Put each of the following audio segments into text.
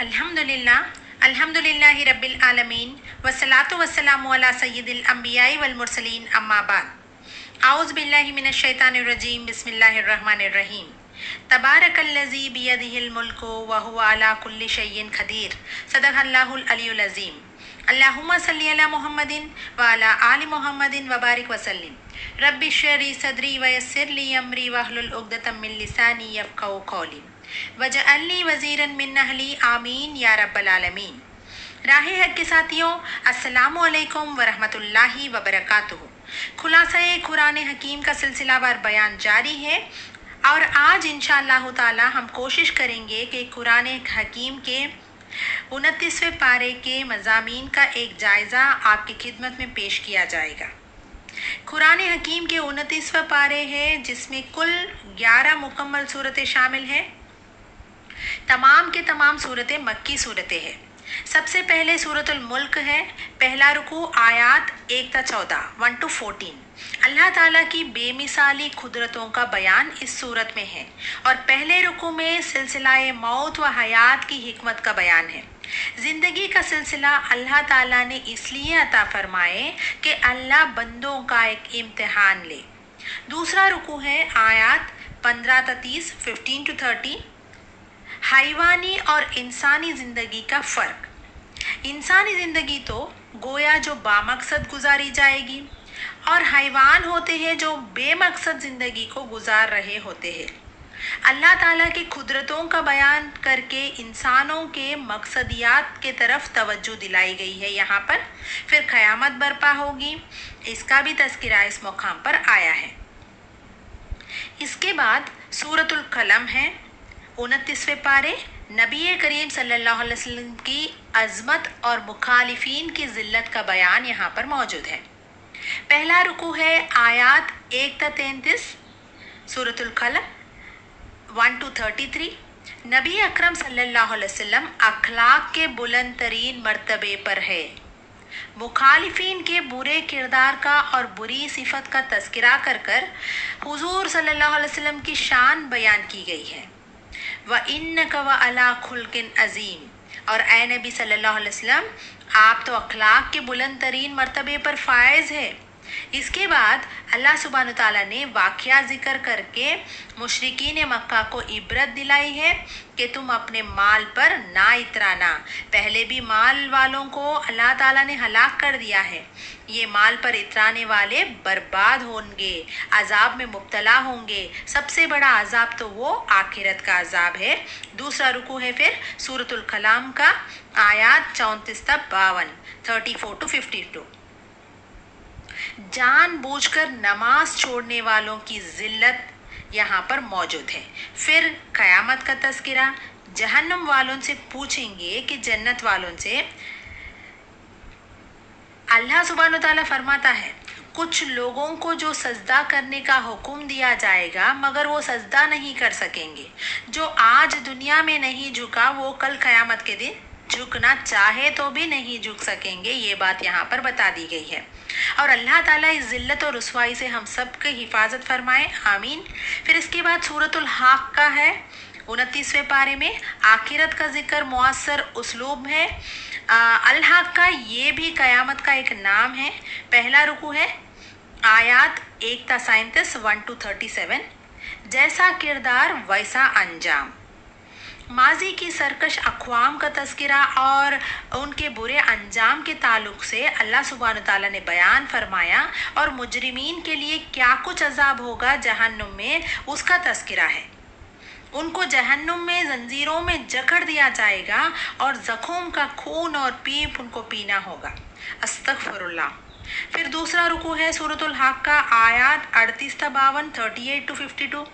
अल्हम्दुलिल्लाहि रब्बिल आलमीन वस्सलातु वस्सलामु अला सय्यिदिल अंबियाई वल मुरसलीन अम्मा बाद। आऊज़ु बिल्लाहि मिनश शैतानिर रजीम बिस्मिल्लाहिर रहमानिर रहीम। तबारकल्लज़ी बियदिहिल मुल्कु व हुवा अला कुल्लि शैइन क़दीर। सदक़ल्लाहुल अलियुल अज़ीम। अल्लाहुम्मा सल्लि अला मुहम्मदिन व अला आलि मुहम्मदिन व बारिक वसल्लिम। रब्बि इश्रह सदरी व यस्सिर ली अमरी वहलुल उक़दतम मिन लिसानी यफ़क़हू क़ौली वजअलनी वज़ीरन मिन अहली आमीन या रब्बल आलमीन। राहे हक के साथियों, अस्सलामु अलैकुम वरहमतुल्लाहि वबरकातुहू। खुलासा कुरान हकीम का सिलसिलावार बयान जारी है और आज इंशाअल्लाह ताला हम कोशिश करेंगे कि कुरान हकीम के 29वें पारे के मज़ामीन का एक जायज़ा आपकी खिदमत में पेश किया जाएगा। कुरान हकीम के 29वां पारे है जिसमें कुल 11 मुकम्मल सूरतें शामिल हैं। तमाम के तमाम सूरतें मक्की सूरतें हैं। सबसे पहले सूरतुल मुल्क है। पहला रुकू आयात 1 से 14 1 to 14 अल्लाह ताला की बेमिसाली कुदरतों का बयान इस सूरत में है और पहले रुकू में सिलसिलाए मौत व हयात की हिकमत का बयान है। ज़िंदगी का सिलसिला अल्लाह ताला ने इसलिए अता फरमाए कि अल्लाह बंदों का एक इम्तिहान ले। दूसरा रुकू है आयात 15 से 30 15 to 30 हैवानी और इंसानी ज़िंदगी का फ़र्क। इंसानी ज़िंदगी तो गोया जो बामकसद गुजारी जाएगी और हैवान होते हैं जो बेमकसद ज़िंदगी को गुजार रहे होते हैं। अल्लाह ताला की कुदरतों का बयान करके इंसानों के मकसदियात के तरफ तवज्जो दिलाई गई है। यहाँ पर फिर क़यामत बर्पा होगी, इसका भी तज़किरा इस मकाम पर आया है। इसके बाद सूरतुल कलम है 29वें पारे। नबी करीम सल्लल्लाहु अलैहि वसल्लम की अज़मत और मुखालिफीन की ज़िल्लत का बयान यहाँ पर मौजूद है। पहला रुकू है आयात 1 से 33 सूरतुल कलम 1 to 33। नबी अकरम सल्लल्लाहु अलैहि वसल्लम अखलाक के बुलंद तरीन मर्तबे पर है। मुखालिफीन के बुरे किरदार का और बुरी सिफत का तज़किरा कर कर हुजूर सल्लल्लाहु अलैहि वसल्लम की शान बयान की गई है। व इन्नका व अला खुल्किन अज़ीम और ए नबी सल्लल्लाहु अलैहि वसल्लम आप तो अखलाक के बुलंद तरीन मर्तबे पर फायज़ है। इसके बाद अल्लाह सुब्हान तआला ने वाक़या ज़िक्र करके मुशरिकीन मक्का को इबरत दिलाई है कि तुम अपने माल पर ना इतराना। पहले भी माल वालों को अल्लाह ताला ने हलाक कर दिया है। ये माल पर इतराने वाले बर्बाद होंगे, अजाब में मुब्तला होंगे। सबसे बड़ा अजाब तो वो आखिरत का अजाब है। दूसरा रुकू है फिर सूरतुल कलाम का आयात 34 से 52 34 to 52। जानबूझकर नमाज छोड़ने वालों की ज़िल्लत यहाँ पर मौजूद है। फिर क़यामत का तज़किरा। जहन्नम वालों से पूछेंगे कि जन्नत वालों से। अल्लाह सुब्हान तआला फरमाता है कुछ लोगों को जो सजदा करने का हुक्म दिया जाएगा मगर वो सजदा नहीं कर सकेंगे। जो आज दुनिया में नहीं झुका वो कल क़यामत के दिन झुकना चाहे तो भी नहीं झुक सकेंगे। ये बात यहाँ पर बता दी गई है और अल्लाह ताला इस ज़िल्लत और रुसवाई से हम सब की हिफाजत फरमाए, आमीन। फिर इसके बाद सूरतुल हाक़ का है 29वें पारे में आखिरत का जिक्र मुअस्सर उसलूब है। अल-हाक़ का ये भी क़यामत का एक नाम है। पहला रुकू है आयात 1 से 37 1 to 37 जैसा किरदार वैसा अंजाम। माजी की सरकश अक़वाम का तज़किरा और उनके बुरे अंजाम के ताल्लुक़ से अल्लाह सुब्हान तआला ने बयान फरमाया और मुजरिमीन के लिए क्या कुछ अजाब होगा जहन्नुम में उसका तज़किरा है। उनको जहन्नुम में जंजीरों में जकड़ दिया जाएगा और ज़ख़ूम का खून और पीप उनको पीना होगा। अस्तग़फ़िरुल्लाह। फिर दूसरा रुकू है सूरतुल हाक़ का आयात 38 से 52 38 to 52।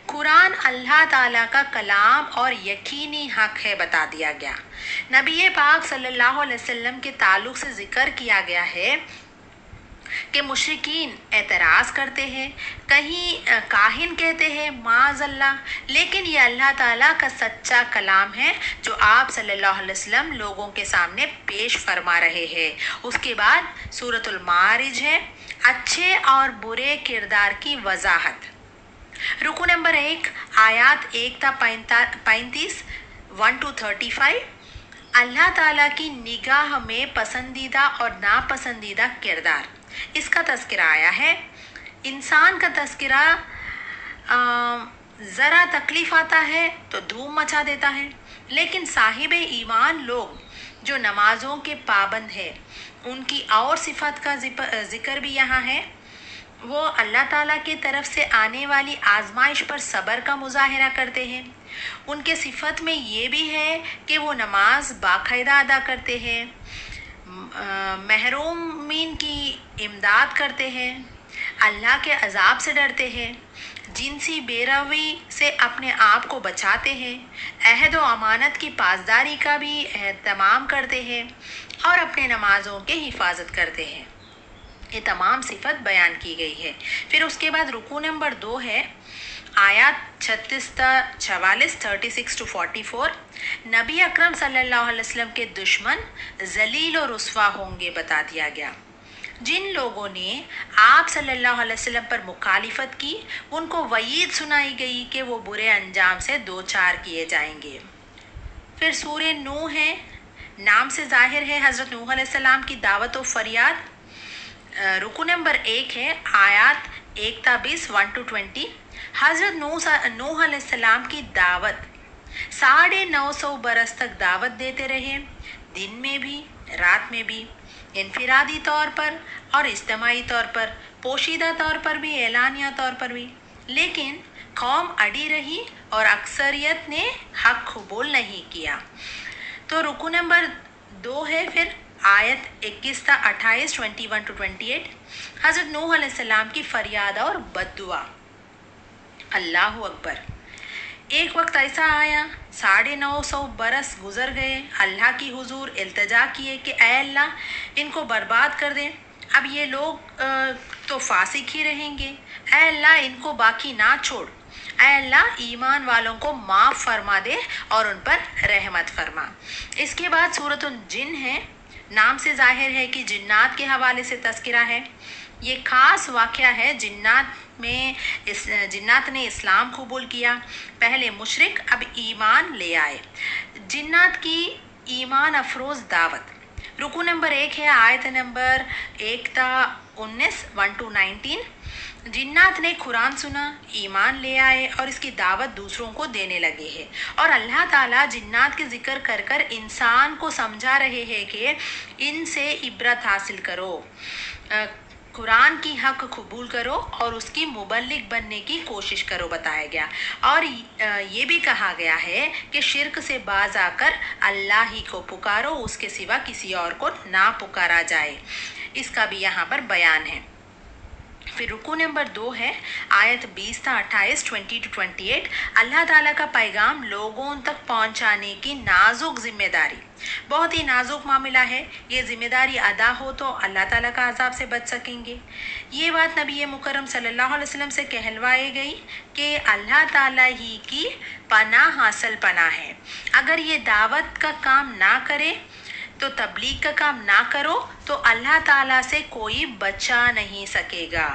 कुरान अल्लाह ताला का कलाम और यकीनी हक है बता दिया गया। नबी पाक सल्लल्लाहु अलैहि वसल्लम के ताल्लुक़ से ज़िक्र किया गया है कि मुशरिकीन एतराज़ करते हैं, कहीं काहिन कहते हैं माज़ल्ला, लेकिन ये अल्लाह ताला का सच्चा कलाम है जो आप सल्लल्लाहु अलैहि वसल्लम लोगों के सामने पेश फरमा रहे हैं। उसके बाद सूरतुल मारिज है अच्छे और बुरे किरदार की वजाहत। रुकू नंबर 1 आयात 1 से 35 1 to 35 अल्लाह ताला की निगाह में पसंदीदा और नापसंदीदा किरदार, इसका तज़किरा आया है। इंसान का तज़किरा ज़रा तकलीफ़ आता है तो धूम मचा देता है, लेकिन साहिब ईमान लोग जो नमाज़ों के पाबंद है उनकी और सिफत का ज़िक्र भी यहाँ है। वो अल्लाह ताला की तरफ से आने वाली आजमाइश पर सब्र का मुजाहिरा करते हैं। उनके सिफत में ये भी है कि वो नमाज बाकायदा अदा करते हैं, महरूमीन की इमदाद करते हैं, अल्लाह के अजाब से डरते हैं, जिनसी बेरवी से अपने आप को बचाते हैं, अहद व अमानत की पासदारी का भी एहतमाम करते हैं और अपने नमाज़ों की हिफाजत करते हैं। ये तमाम सिफत बयान की गई है। फिर उसके बाद रुकू नंबर 2 है, आयात 44 36 to 44। नबी अकरम सल्लल्लाहु अलैहि वसल्लम के दुश्मन जलील और रुस्वा होंगे बता दिया गया। जिन लोगों ने आप सल्लल्लाहु अलैहि वसल्लम पर मुखालिफत की उनको वईद सुनाई गई कि वो बुरे अंजाम से दो चार किए जाएंगे। फिर सूरह नूह है, नाम से जाहिर है हज़रत नूह अलैहिस्सलाम की दावत और फरियाद। रुकू नंबर 1 है, आयात 21 1 to 20। हज़रत नूह अलैहिस्सलाम की दावत 950 बरस तक दावत देते रहे, दिन में भी रात में भी, इनफिरादी तौर पर और इज्तिमाई तौर पर, पोशीदा तौर पर भी, एलानिया तौर पर भी। लेकिन कौम अड़ी रही और अक्सरियत ने हक कबूल नहीं किया। तो रुकू नंबर 2 है फिर आयत 21 था 28 21 to 28। हज़रत नूह अलैहिस्सलाम की फरियाद और बद्दुआ। अल्लाह अकबर। एक वक्त ऐसा आया, 950 बरस गुजर गए, अल्लाह की हुजूर इल्तिजा किए कि ऐ अल्लाह इनको बर्बाद कर दे, अब ये लोग तो फासिक ही रहेंगे, ऐ अल्लाह इनको बाकी ना छोड़, ऐ अल्लाह ईमान वालों को माफ़ फरमा दे और उन पर रहमत फरमा। इसके बाद सूरतुल जिन है, नाम से जाहिर है कि जिन्नात के हवाले से तज़किरा है। ये ख़ास वाक़या है, जिन्नात ने इस्लाम कबूल किया, पहले मुशरिक अब ईमान ले आए। जिन्नात की ईमान अफरोज़ दावत। रुकू नंबर 1 है, आयत नंबर 1 था 19 1 to 19। जिन्नात ने कुरान सुना, ईमान ले आए और इसकी दावत दूसरों को देने लगे हैं। और अल्लाह ताला जिन्नात के ज़िक्र कर कर इंसान को समझा रहे हैं कि इनसे इबरत हासिल करो, कुरान की हक कबूल करो और उसकी मुबल्लिग बनने की कोशिश करो बताया गया। और ये भी कहा गया है कि शिर्क से बाज आकर अल्लाह ही को पुकारो, उसके सिवा किसी और को ना पुकारा जाए, इसका भी यहाँ पर बयान है। फिर रुकू नंबर 2 है, आयत 20 था 28 20 to 28। अल्लाह ताला का पैगाम लोगों तक पहुंचाने की नाजुक जिम्मेदारी, बहुत ही नाजुक मामला है। ये जिम्मेदारी अदा हो तो अल्लाह ताला का अजाब से बच सकेंगे। ये बात नबी मुकर्रम सल्लल्लाहु अलैहि वसल्लम से कहलवाई गई कि अल्लाह ताला ही की पनाह हासिल पनाह है। अगर ये दावत का काम ना करे तो तबलीग का काम ना करो तो अल्लाह ताला से कोई बचा नहीं सकेगा।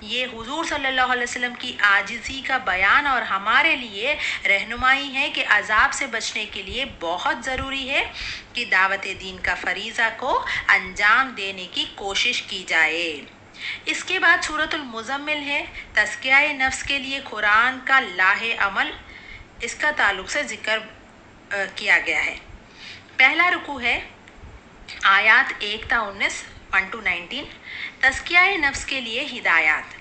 ये हुजूर सल्लल्लाहु अलैहि वसल्लम की आजिज़ी का बयान और हमारे लिए रहनुमाई है कि अजाब से बचने के लिए बहुत ज़रूरी है कि दावत दीन का फरीज़ा को अंजाम देने की कोशिश की जाए। इसके बाद सूरतुल मुज़म्मिल है, तज़किया नफ्स के लिए कुरान का लाहे अमल, इसका ताल्लुक़ से ज़िक्र किया गया है। पहला रुकू है, आयात 1 था 19 1 to 19। तज़किया नफ्स के लिए हिदायत।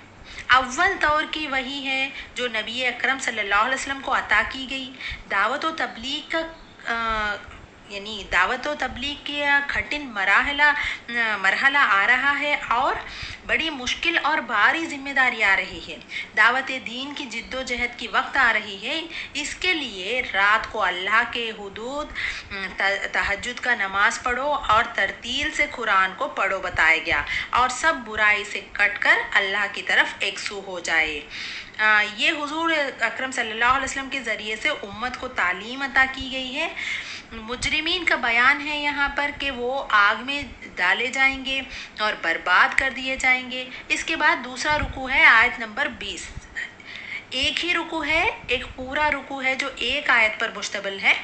अव्वल तौर की वही है जो नबी अकरम सल्लल्लाहु अलैहि वसल्लम को अता की गई। दावत व तबलीग का यानी दावत व तबलीग का कठिन मरहला आ रहा है और बड़ी मुश्किल और भारी जिम्मेदारी आ रही है। दावत दीन की जिद्दोजहद की वक्त आ रही है। इसके लिए रात को अल्लाह के हुदूद तहज्जुद का नमाज पढ़ो और तरतील से कुरान को पढ़ो बताया गया और सब बुराई से कटकर अल्लाह की तरफ एकसू हो जाए। ये हुजूर अकरम सल्लल्लाहु अलैहि वसल्लम के ज़रिए से उम्मत को तालीम अता की गई है। मुजरिमीन का बयान है यहाँ पर कि वो आग में डाले जाएंगे और बर्बाद कर दिए जाएंगे। इसके बाद दूसरा रुकू है, आयत नंबर 20। एक ही रुकू है, एक पूरा रुकू है जो एक आयत पर मुश्तमिल है।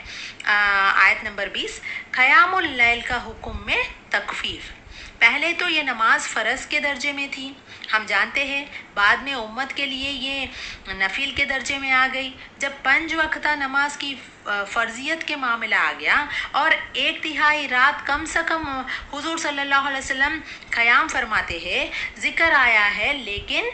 आयत नंबर 20, क़यामुल लैल का हुक्म में तकफीफ। पहले तो ये नमाज फ़र्ज़ के दर्जे में थी, हम जानते हैं, बाद में उम्मत के लिए ये नफिल के दर्जे में आ गई। जब 5 वक्ता नमाज की फ़र्जियत के मामला आ गया और 1/3 रात कम से कम हुजूर सल्लल्लाहु अलैहि वसल्लम क़याम फरमाते हैं, ज़िक्र आया है, लेकिन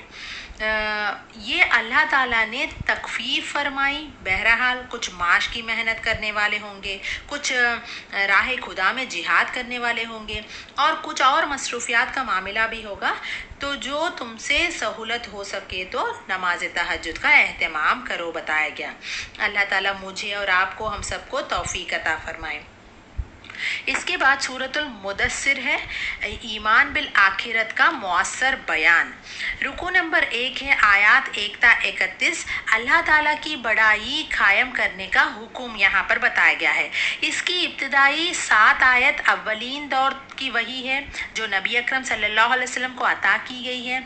ये अल्लाह ताला ने तकफीफ फरमाई। बहरहाल कुछ माश की मेहनत करने वाले होंगे, कुछ राह खुदा में जिहाद करने वाले होंगे और कुछ और मसरूफियात का मामला भी होगा। तो जो तुमसे सहूलत हो सके तो नमाज तहज्जुद का एहतमाम करो, बताया गया। अल्लाह ताला मुझे और आपको, हम सबको तौफीक अता फरमाए। इसके बाद सूरतुल मुदस्सिर है, ईमान बिल आखिरत का मुअस्सर बयान। रुकू नंबर 1 है, आयात 1 ता 31, अल्लाह ताला की बड़ाई कायम करने का हुक्म यहाँ पर बताया गया है। इसकी इब्तिदाई 7 आयत अव्वलीन दौर की वही है जो नबी अकरम सल्लल्लाहु अलैहि वसल्लम को अता की गई है।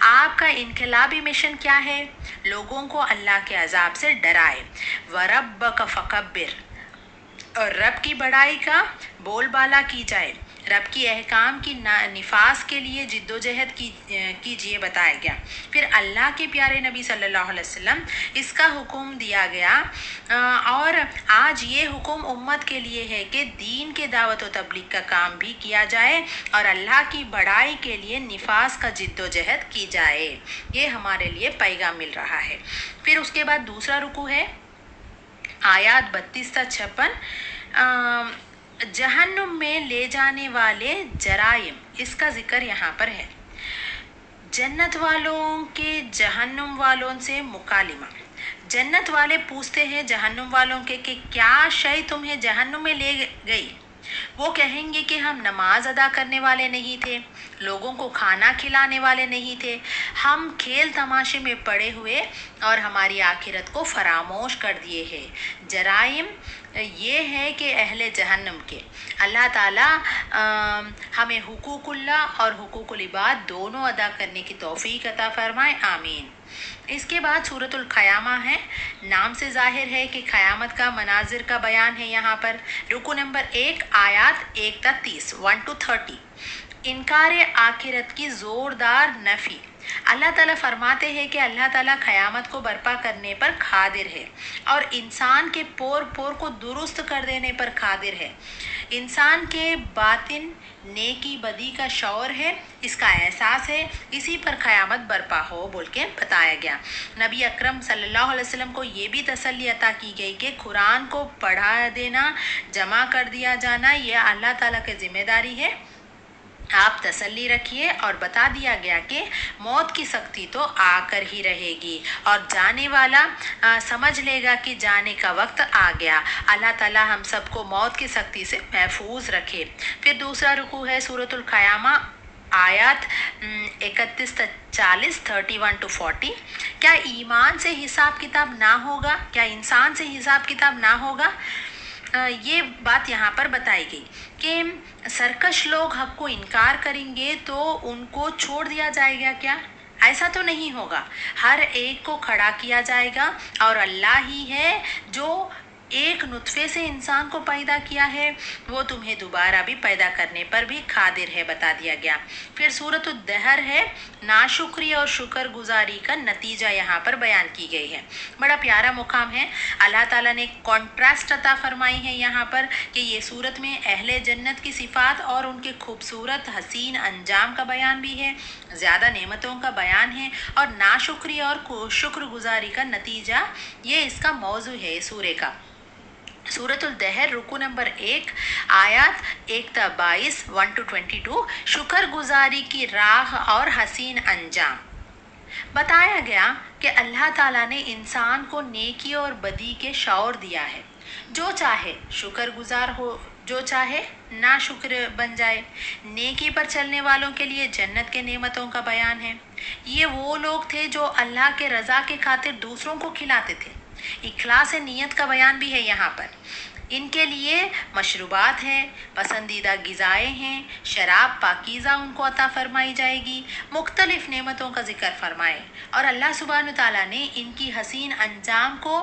आपका इनकलाबी मिशन क्या है? लोगों को अल्लाह के अजाब से डराए। वरब्बक फकब्बिर, और रब की बड़ाई का बोलबाला की जाए। रब की अहकाम की निफाज के लिए जिद्दोजहद कीजिए, बताया गया। फिर अल्लाह के प्यारे नबी सल्लल्लाहु अलैहि वसल्लम इसका हुक्म दिया गया। और आज ये हुक्म उम्मत के लिए है कि दीन के दावत व तबलीग का काम भी किया जाए और अल्लाह की बड़ाई के लिए निफाज का जिद्दोजहद की जाए। ये हमारे लिए पैगाम मिल रहा है। फिर उसके बाद दूसरा रुकू है, आयात 32 ता 56, जहन्नुम में ले जाने वाले जराइम, इसका जिक्र यहाँ पर है। जन्नत वालों के जहन्नुम वालों से मुकालिमा। जन्नत वाले पूछते हैं जहन्नुम वालों के कि क्या शय तुम्हें जहन्नुम में ले गई? वो कहेंगे कि हम नमाज अदा करने वाले नहीं थे, लोगों को खाना खिलाने वाले नहीं थे, हम खेल तमाशे में पड़े हुए और हमारी आखिरत को फरामोश कर दिए हैं। जराइम ये है कि अहले जहन्नम के अल्लाह ताला हमें हुकूकुल्लाह और हुकूकुल इबाद दोनों अदा करने की तौफीक अता फरमाए, आमीन। इसके बाद सूरतुल क़यामा है। नाम से जाहिर है कि क़यामत का मनाजिर का बयान है यहाँ पर। रुकू नंबर 1, आयात 1 ता 30, 1 to 30, इनकार आखिरत की ज़ोरदार नफ़ी। अल्लाह ताला फरमाते हैं कि अल्लाह ताला क़यामत को बर्पा करने पर क़ादिर है और इंसान के पोर पोर को दुरुस्त कर देने पर क़ादिर है। इंसान के बातिन नेकी बदी का शौर है, इसका एहसास है, इसी पर क़यामत बर्पा हो बोल के बताया गया। नबी अकरम सल्लल्लाहु अलैहि वसल्लम को ये भी तसल्ली अता की गई कि कुरान को पढ़ा देना, जमा कर दिया जाना, यह अल्लाह ताला की ज़िम्मेदारी है, आप तसल्ली रखिए। और बता दिया गया कि मौत की सख्ती तो आकर ही रहेगी और जाने वाला समझ लेगा कि जाने का वक्त आ गया। अल्लाह ताला हम सबको मौत की सख्ती से महफूज रखे। फिर दूसरा रुकू है सूरतुल क़यामा, आयत 31 तक 40, 31 to 40। क्या ईमान से हिसाब किताब ना होगा? क्या इंसान से हिसाब किताब ना होगा? ये बात यहाँ पर बताई गई कि सरकश लोग हक को इनकार करेंगे तो उनको छोड़ दिया जाएगा क्या? ऐसा तो नहीं होगा। हर एक को खड़ा किया जाएगा और अल्लाह ही है जो एक नुत्फे से इंसान को पैदा किया है, वो तुम्हें दोबारा भी पैदा करने पर भी क़ादिर है, बता दिया गया। फिर सूरतुद दहर है, नाशुक्री और शुक्रगुजारी का नतीजा यहाँ पर बयान की गई है। बड़ा प्यारा मुकाम है। अल्लाह ताला ने कॉन्ट्रास्ट अता फरमाई है यहाँ पर कि ये सूरत में अहले जन्नत की सिफ़ात और उनके खूबसूरत हसीन अंजाम का बयान भी है, ज़्यादा नेमतों का बयान है, और नाशुक्री और शुक्रगुजारी का नतीजा ये इसका मौजू है सूरे का। सूरतुल दहर रुकू नंबर 1, आयत 1 ता 22, 1 to 22, शुक्र गुजारी की राह और हसीन अंजाम। बताया गया कि अल्लाह ताला ने इंसान को नेकी और बदी के शौर दिया है। जो चाहे शुक्रगुजार हो, जो चाहे ना शुक्र बन जाए। नेकी पर चलने वालों के लिए जन्नत के नेमतों का बयान है। ये वो लोग थे जो अल्लाह के रज़ा के खातिर दूसरों को खिलाते थे। इखलास नीयत का बयान भी है यहाँ पर। ان کے لیے مشروبات ہیں، پسندیدہ غذائیں ہیں، شراب پاکیزہ ان کو عطا فرمائی جائے گی، مختلف نعمتوں کا ذکر فرمائے۔ اور اللہ سبحانہ تعالیٰ نے ان کی حسین انجام کو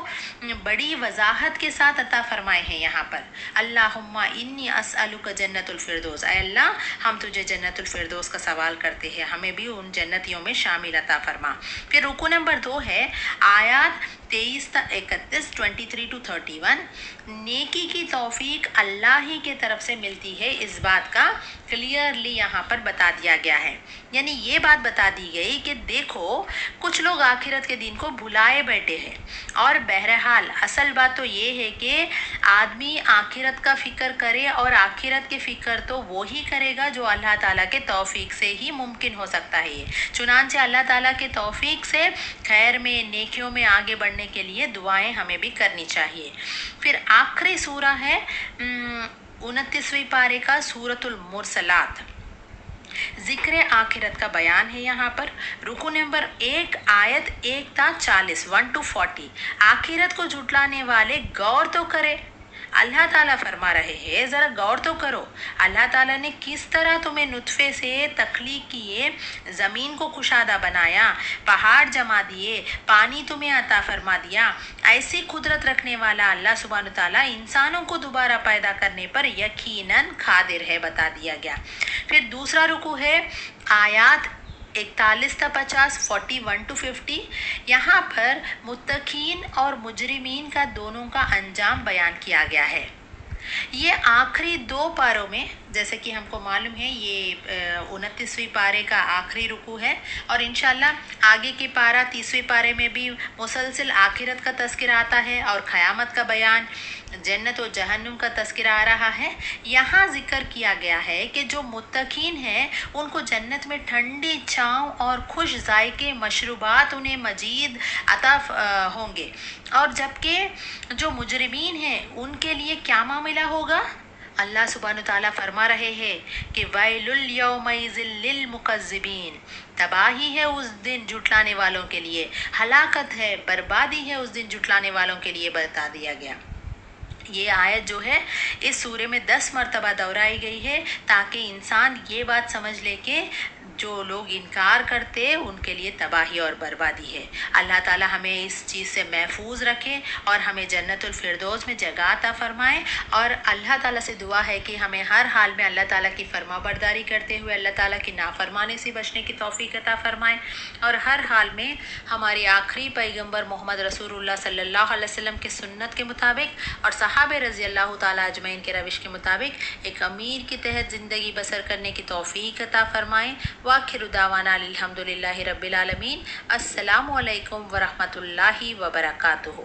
بڑی وضاحت کے ساتھ عطا فرمائے ہیں یہاں پر۔ اللہم انی اسألک جنت الفردوس، اے اللہ ہم تجھے جنت الفردوس کا سوال کرتے ہیں، ہمیں بھی ان جنتیوں میں شامل عطا فرما۔ پھر رکو نمبر 2 ہے آیات 23 تا 31 23 to 31۔ نیکی کی توفیق اللہ ہی کی طرف سے ملتی ہے، اس بات کا کلیئرلی یہاں پر بتا دیا گیا ہے۔ یعنی یہ بات بتا دی گئی کہ دیکھو کچھ لوگ آخرت کے دن کو بھلائے بیٹھے ہیں، اور بہرحال اصل بات تو یہ ہے کہ آدمی آخرت کا فکر کرے، اور آخرت کے فکر تو وہی کرے گا جو اللہ تعالیٰ کے توفیق سے ہی ممکن ہو سکتا ہے۔ چنانچہ اللہ تعالیٰ کے توفیق سے خیر میں، نیکیوں میں آگے بڑھنے کے لیے دعائیں ہمیں بھی کرنی چاہیے۔ پھر آخری سورہ ہے 29ویں پارے کا سورۃ المرسلات، ذکر آخرت کا بیان ہے یہاں پر۔ رکو نمبر 1 آیت 1 تا 40 1 to 40۔ آخرت کو جھٹلانے والے غور تو کرے، اللہ تعالیٰ فرما رہے ہیں ذرا غور تو کرو، اللہ تعالیٰ نے کس طرح تمہیں نطفے سے تخلیق کیے، زمین کو کشادہ بنایا، پہاڑ جما دیے، پانی تمہیں عطا فرما دیا۔ ایسی قدرت رکھنے والا اللہ سبحانہ تعالیٰ انسانوں کو دوبارہ پیدا کرنے پر یقیناً قادر ہے، بتا دیا گیا۔ پھر دوسرا رکوع ہے آیات 41 تا 50 41 to 50۔ یہاں پر متقین اور مجرمین کا دونوں کا انجام بیان کیا گیا ہے۔ یہ آخری 2 پاروں میں، جیسے کہ ہم کو معلوم ہے یہ 29ویں پارے کا آخری رکوع ہے، اور انشاءاللہ آگے کے پارہ 30ویں پارے میں بھی مسلسل آخرت کا تذکرہ آتا ہے، اور قیامت کا بیان، جنت و جہنم کا تذکرہ آ رہا ہے۔ یہاں ذکر کیا گیا ہے کہ جو متقین ہیں ان کو جنت میں ٹھنڈی چھاؤں اور خوش ذائقے مشروبات انہیں مزید عطا ہوں گے، اور جبکہ جو مجرمین ہیں ان کے لیے کیا معاملہ ہوگا؟ اللہ سبحانہ تعالیٰ فرما رہے ہیں کہ وَيْلٌ يَوْمَئِذٍ لِّلْمُكَذِّبِينَ، تباہی ہے اس دن جھٹلانے والوں کے لیے، ہلاکت ہے، بربادی ہے اس دن جھٹلانے والوں کے لیے، بتا دیا گیا۔ یہ آیت جو ہے اس سورے میں 10 مرتبہ دہرائی گئی ہے، تاکہ انسان یہ بات سمجھ لے کہ جو لوگ انکار کرتے ان کے لیے تباہی اور بربادی ہے۔ اللہ تعالیٰ ہمیں اس چیز سے محفوظ رکھے اور ہمیں جنت الفردوس میں جگہ عطا فرمائے، اور اللہ تعالیٰ سے دعا ہے کہ ہمیں ہر حال میں اللہ تعالیٰ کی فرما برداری کرتے ہوئے اللہ تعالیٰ کی نافرمانی سے بچنے کی توفیق عطا فرمائے، اور ہر حال میں ہمارے آخری پیغمبر محمد رسول اللہ صلی اللہ علیہ وسلم کے سنت کے مطابق اور صحابہ رضی اللہ تعالیٰ اجمعین کے روش کے مطابق ایک امیر کے تحت زندگی بسر کرنے کی توفیق عطا فرمائیں۔ وآخر دعوانا الحمدللہ رب العالمین۔ السلام علیکم ورحمۃ اللہ وبرکاتہ۔